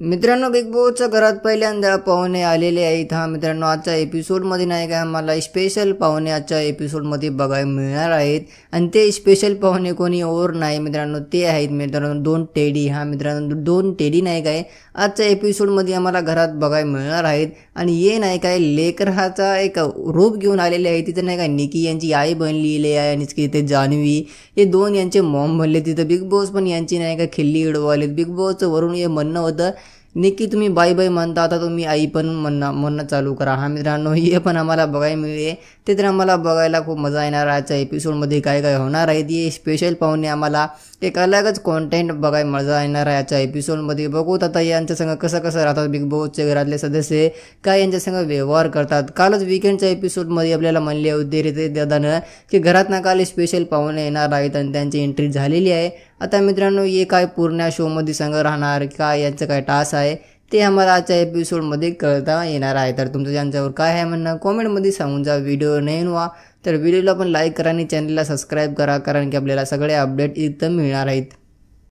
मित्रांनो, बिग बॉसच्या घरात पहिल्यांदा पाहुणे आलेले आहेत. मित्रांनो, आजच्या एपिसोडमध्ये नाही का आम्हाला स्पेशल पाहुणे आजच्या एपिसोडमध्ये बघायला मिळणार आहेत. आणि ते स्पेशल पाहुणे कोणी और नाही मित्रांनो, ते आहेत मित्रांनो दोन टेडी. मित्रांनो, दोन टेडी नाही काय आजच्या एपिसोडमध्ये आम्हाला घरात बघायला मिळणार आहेत. आणि हे नाही काय लेकराचा एक रूप घेऊन आलेले आहे. तिथे नाही काय निकी यांची आई बनलेली आहे आणि तिथे जान्हवी हे दोन यांचे मॉम बनले. तिथं बिग बॉस पण यांची नाही का खिल्ली उडवाले. बिग बॉसचं वरून हे म्हणणं होतं निकी तुम्ही बाय बाय म्हणता, आता तुम्ही आई पण म्हणणं चालू करा. मित्रांनो, हे पण आम्हाला बघायला मिळेल. ते तर आम्हाला बघायला खूप मजा येणार. आजच्या एपिसोडमध्ये काय काय होणार आहे ते स्पेशल पाहुणे आम्हाला एक अलगच कॉन्टेंट बघायला मजा येणार आहे. आजच्या एपिसोडमध्ये बघूत आता यांच्या संग कसं राहतात बिग बॉसचे घरातले सदस्य, काय यांच्या संग व्यवहार करतात. कालच वीकेंडच्या एपिसोडमध्ये आपल्याला म्हणले होते रे दादानं की घरात ना काल स्पेशल पाहुणे येणार आहेत आणि त्यांची एंट्री झालेली आहे. आता मित्रांनो, हे काय पूर्ण शोमध्ये संग राहणार, काय यांचं काय टास्क आहे ते आम्हाला आजच्या एपिसोडमध्ये कळता येणार आहे. तर तुमचं त्यांच्यावर काय आहे म्हणणं कॉमेंटमध्ये सांगून जा. व्हिडिओ नवीन व्हा तर व्हिडिओला पण लाईक करा आणि चॅनलला सबस्क्राईब करा, कारण की आपल्याला सगळे अपडेट एकदम मिळणार आहेत.